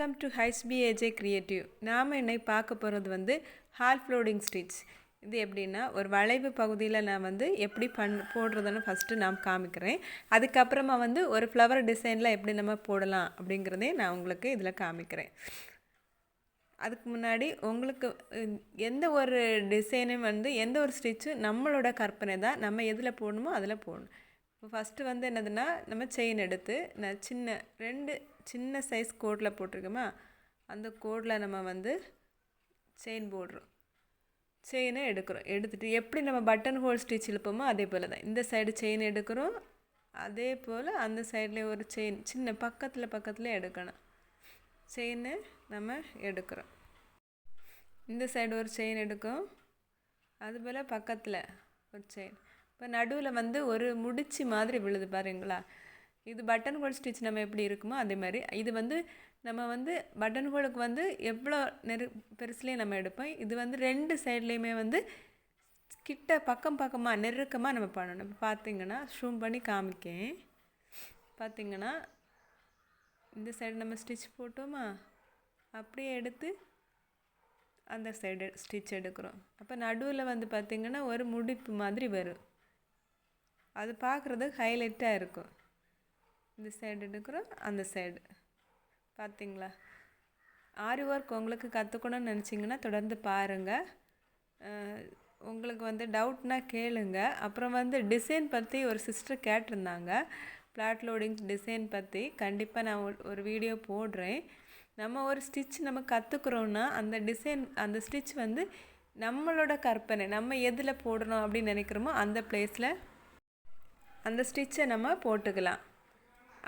Welcome to HBAJ creative. நாம் இன்னைக்கு பார்க்க போகிறது வந்து ஹால்ஃப் லோடிங் ஸ்டிச். இது எப்படின்னா ஒரு வளைவு பகுதியில் நான் வந்து எப்படி போடுறதுன்னு ஃபஸ்ட்டு நான் காமிக்கிறேன். அதுக்கப்புறமா வந்து ஒரு ஃப்ளவர் டிசைனில் எப்படி நம்ம போடலாம் அப்படிங்கிறதே நான் உங்களுக்கு இதில் காமிக்கிறேன். அதுக்கு முன்னாடி உங்களுக்கு எந்த ஒரு டிசைனும் வந்து எந்த ஒரு ஸ்டிச்சும் நம்மளோட கற்பனை தான். நம்ம எதில் போடணுமோ அதில் போடணும். இப்போ ஃபஸ்ட்டு வந்து என்னதுன்னா நம்ம செயின் எடுத்து நான் ரெண்டு சின்ன சைஸ் கோடில் போட்டிருக்கோமா, அந்த கோடில் நம்ம வந்து செயின் போடுறோம். செயினை எடுத்துகிட்டு எப்படி நம்ம பட்டன் ஹோல் ஸ்டிச் இழுப்போமோ அதே போல் தான் இந்த சைடு செயின் எடுக்கிறோம். அதே போல் அந்த சைடில் ஒரு செயின் சின்ன பக்கத்தில் எடுக்கணும். செயினை நம்ம எடுக்கிறோம். இந்த சைடு ஒரு செயின் எடுக்கும், அதுபோல் பக்கத்தில் ஒரு செயின். இப்போ நடுவில் வந்து ஒரு முடிச்சு மாதிரி விழுது பாருங்களா. இது பட்டன் ஹோல் ஸ்டிச் நம்ம எப்படி இருக்குமோ அதே மாதிரி இது வந்து நம்ம வந்து பட்டன் ஹோலுக்கு வந்து எவ்வளோ பெருசுலேயே நம்ம எடுப்போம். இது வந்து ரெண்டு சைட்லேயுமே வந்து கிட்ட பக்கமாக நெருக்கமாக நம்ம பண்ணணும். இப்போ பார்த்திங்கன்னா ஷூம் பண்ணி காமிக்கேன். பார்த்திங்கன்னா இந்த சைடு நம்ம ஸ்டிச் போட்டோமா, அப்படியே எடுத்து அந்த சைடு ஸ்டிச் எடுக்கிறோம். அப்போ நடுவில் வந்து பார்த்திங்கன்னா ஒரு முடிப்பு மாதிரி வரும். அது பார்க்குறதுக்கு ஹைலைட்டாக இருக்கும். இந்த சைடு எடுக்கிறோம், அந்த சைடு. பார்த்திங்களா? ஆரி ஒர்க் உங்களுக்கு கற்றுக்கணும்னு நினச்சிங்கன்னா தொடர்ந்து பாருங்கள். உங்களுக்கு வந்து டவுட்னா கேளுங்க. அப்புறம் வந்து டிசைன் பற்றி ஒரு சிஸ்டர் கேட்டிருந்தாங்க. ஃப்ளாட் லோடிங் டிசைன் பற்றி கண்டிப்பாக நான் ஒரு வீடியோ போடுறேன். நம்ம ஒரு ஸ்டிச் நம்ம கற்றுக்குறோன்னா அந்த டிசைன் அந்த ஸ்டிச் வந்து நம்மளோட கற்பனை, நம்ம எதில் போடணும் அப்படின்னு நினைக்கிறோமோ அந்த பிளேஸில் அந்த ஸ்டிச்சை நம்ம போட்டுக்கலாம்.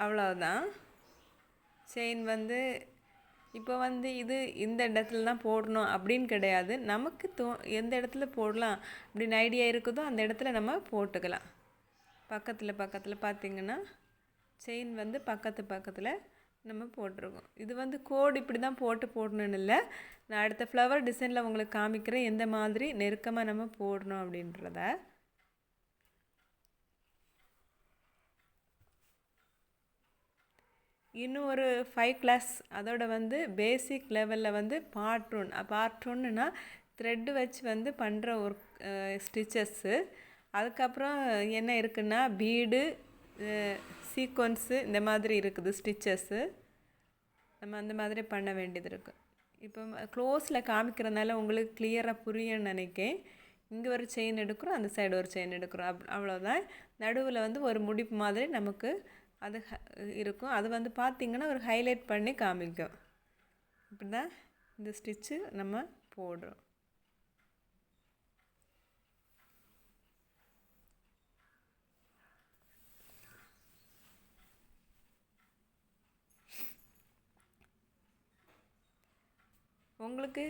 அவ்வளோதான். செயின் வந்து இப்போ வந்து இது இந்த இடத்துல தான் போடணும் அப்படின்னு கிடையாது. நமக்கு எந்த இடத்துல போடலாம் அப்படின்னு ஐடியா இருக்குதோ அந்த இடத்துல நம்ம போட்டுக்கலாம். பக்கத்தில் பார்த்திங்கன்னா செயின் வந்து பக்கத்தில் நம்ம போட்டிருக்கோம். இது வந்து கோடு இப்படி தான் போடணுன்னு இல்லை. நான் அடுத்த ஃப்ளவர் டிசைனில் உங்களுக்கு காமிக்கிறேன் எந்த மாதிரி நெருக்கமாக நம்ம போடணும் அப்படின்றத. இன்னும் ஒரு 5 கிளாஸ் அதோட வந்து பேசிக் லெவலில் வந்து பார்ட் ஒன்றுனா த்ரெட்டு வச்சு வந்து பண்ணுற ஒரு ஸ்டிச்சஸ்ஸு. அதுக்கப்புறம் என்ன இருக்குன்னா பீடு, சீக்வன்ஸு இந்த மாதிரி இருக்குது ஸ்டிச்சஸ்ஸு. நம்ம அந்த மாதிரி பண்ண வேண்டியது இருக்குது. இப்போ க்ளோஸில் காமிக்கிறதுனால உங்களுக்கு கிளியராக புரியும்னு நினைக்கிறேன். இங்கே ஒரு செயின் எடுக்கிறோம், அந்த சைடு ஒரு செயின் எடுக்கிறோம். அவ்வளோதான். நடுவில் வந்து ஒரு முடிப்பு மாதிரி நமக்கு அது இருக்கும். அது வந்து பார்த்திங்கன்னா ஒரு ஹைலைட் பண்ணி காமிக்கும். இப்படி தான் இந்த ஸ்டிச்சு நம்ம போடுறோம். உங்களுக்கு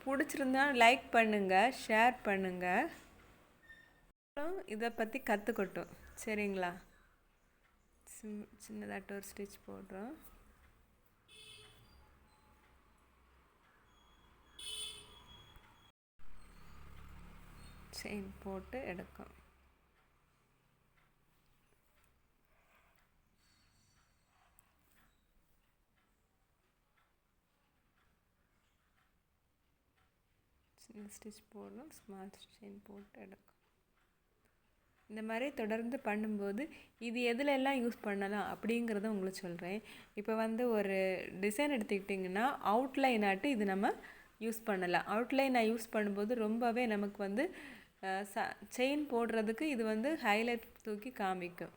பிடிச்சிருந்தா லைக் பண்ணுங்கள், ஷேர் பண்ணுங்கள். இதை பற்றி கற்றுக்கட்டும். சரிங்களா? சின்னதாட்ட ஒரு ஸ்டிச் போடுறோம். செயின் போட்டு எடுக்கும். சின்ன ஸ்டிச் போடணும், ஸ்மால் செயின் போட்டு எடுக்கும். இந்த மாதிரி தொடர்ந்து பண்ணும்போது இது எதுலெல்லாம் யூஸ் பண்ணலாம் அப்படிங்கிறத உங்களுக்கு சொல்கிறேன். இப்போ வந்து ஒரு டிசைன் எடுத்துக்கிட்டிங்கன்னா அவுட்லைன் ஆட்டு இது நம்ம யூஸ் பண்ணலாம். அவுட்லைனை யூஸ் பண்ணும்போது ரொம்பவே நமக்கு வந்து செயின் போடுறதுக்கு இது வந்து ஹைலைட் தூக்கி காமிக்கும்.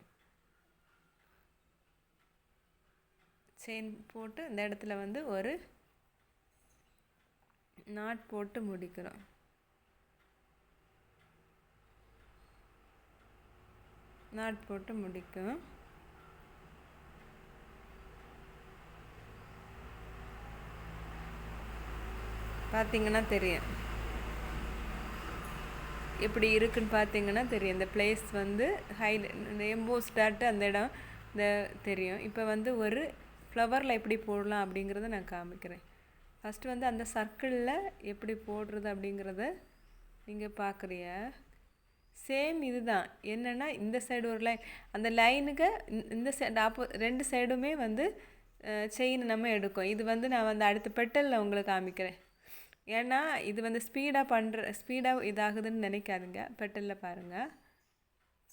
செயின் போட்டு இந்த இடத்துல வந்து ஒரு நாட் போட்டு முடிக்கிறோம். நாட் போட்டு முடிக்கும். பார்த்திங்கன்னா தெரியும் எப்படி இருக்குன்னு. பார்த்திங்கன்னா தெரியும் இந்த பிளேஸ் வந்து எம்போஸ்டாட்டு அந்த இடம் இந்த தெரியும். இப்போ வந்து ஒரு ஃப்ளவரில் எப்படி போடலாம் அப்படிங்கிறத நான் காமிக்கிறேன். ஃபஸ்ட்டு வந்து அந்த சர்க்கிளில் எப்படி போடுறது அப்படிங்கிறத நீங்கள் பார்க்குறிய. சேம் இதுதான். என்னென்னா இந்த சைடு ஒரு லைன், அந்த லைனுக்கு இந்த சைடு ரெண்டு சைடுமே வந்து செயின் நம்ம எடுக்கும். இது வந்து நான் வந்து அடுத்த பெட்டலில் உங்களுக்கு காமிக்கிறேன். ஏன்னா இது வந்து ஸ்பீடாக இதாகுதுன்னு நினைக்காதுங்க. பெட்டலில் பாருங்கள்,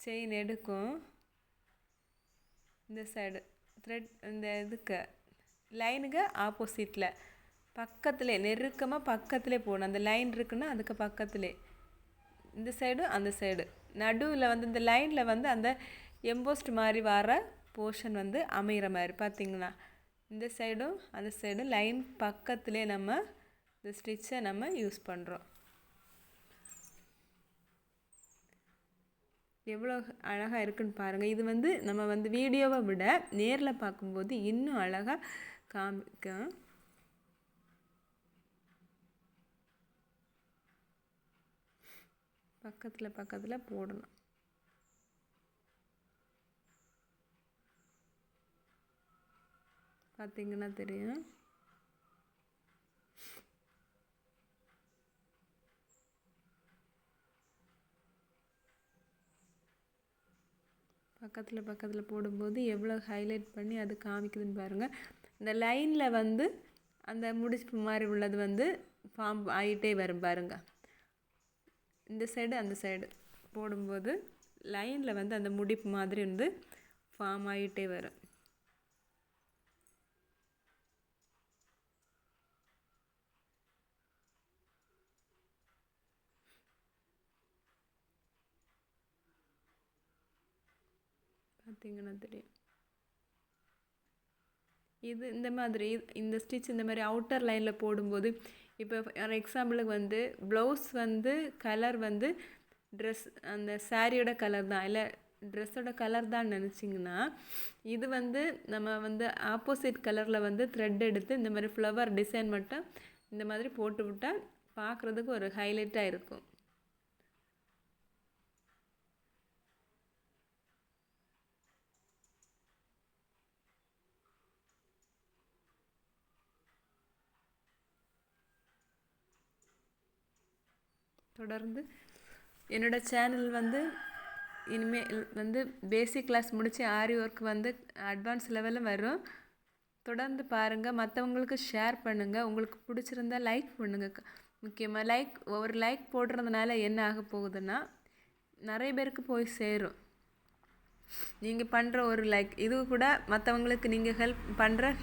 செயின் எடுக்கும். இந்த சைடு த்ரெட் இந்த இதுக்கு லைனுக்கு ஆப்போசிட்டில் பக்கத்துலேயே நெருக்கமாக பக்கத்துலேயே போகணும். அந்த லைன் இருக்குன்னா அதுக்கு பக்கத்துலேயே இந்த சைடும் அந்த சைடு நடுவில் வந்து இந்த லைனில் வந்து அந்த எம்போஸ்ட் மாதிரி வர போர்ஷன் வந்து அமைகிற மாதிரி பார்த்திங்கன்னா இந்த சைடும் அந்த சைடும் லைன் பக்கத்துலேயே நம்ம இந்த ஸ்டிச்சை நம்ம யூஸ் பண்ணுறோம். எவ்வளோ அழகாக இருக்குன்னு பாருங்கள். இது வந்து நம்ம வந்து வீடியோவை விட நேரில் பார்க்கும்போது இன்னும் அழகாக காமிக்கும். பக்கத்தில் போடணும். பார்த்தீங்கன்னா தெரியும். பக்கத்தில் போடும்போது எவ்வளோ ஹைலைட் பண்ணி அது காமிக்குதுன்னு பாருங்கள். இந்த லைனில் வந்து அந்த முடிச்சு மாதிரி உள்ளது வந்து ஃபார்ம் ஆகிட்டே வரும் பாருங்கள். இந்த சைடு அந்த சைடு போடும்போது லைனில் வந்து அந்த முடிப்பு மாதிரி வந்து ஃபார்ம் ஆகிட்டே வரும். பார்த்தீங்கன்னா தெரியும். இது இந்த மாதிரி இந்த ஸ்டிச் இந்த மாதிரி அவுட்டர் லைனில் போடும்போது இப்போ ஃபார் எக்ஸாம்பிளுக்கு வந்து ப்ளவுஸ் வந்து கலர் வந்து ட்ரெஸ் அந்த சாரியோட கலர் தான் இல்லை ட்ரெஸ்ஸோட கலர் தான் நினச்சிங்கன்னா இது வந்து நம்ம வந்து ஆப்போசிட் கலரில் வந்து த்ரெட் எடுத்து இந்த மாதிரி ஃப்ளவர் டிசைன் மட்டும் இந்த மாதிரி போட்டு விட்டால் பார்க்குறதுக்கு ஒரு ஹைலைட்டாக இருக்கும். தொடர்ந்து என்னோடய சேனல் வந்து இனிமேல் வந்து பேசிக் கிளாஸ் முடித்து ஆரி ஒர்க் வந்து அட்வான்ஸ் லெவலில் வரும். தொடர்ந்து பாருங்கள், மற்றவங்களுக்கு ஷேர் பண்ணுங்கள். உங்களுக்கு பிடிச்சிருந்தா லைக் பண்ணுங்கள். முக்கியமாக ஒரு லைக் போடுறதுனால என்ன ஆக போகுதுன்னா நிறைய பேருக்கு போய் சேரும். நீங்கள் பண்ணுற ஒரு லைக் இது கூட மற்றவங்களுக்கு நீங்கள்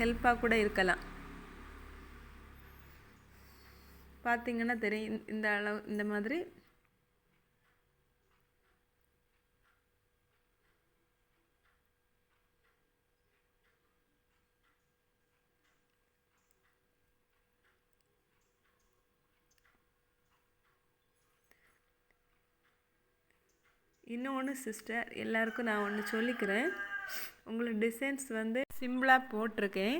ஹெல்ப்பாக கூட இருக்கலாம். பார்த்தீங்கன்னா தெரியும் இந்த அளவு இந்த மாதிரி இன்னொன்று சிஸ்டர் எல்லாருக்கும் நான் ஒன்று சொல்லிக்கிறேன். உங்களுக்கு டிசைன்ஸ் வந்து சிம்பிளாக போட்டிருக்கேன்.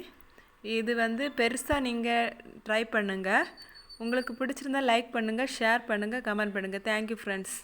இது வந்து பெருசாக நீங்கள் ட்ரை பண்ணுங்கள். உங்களுக்கு பிடிச்சிருந்தா லைக் பண்ணுங்கள், ஷேர் பண்ணுங்கள், கமெண்ட் பண்ணுங்கள். Thank you friends.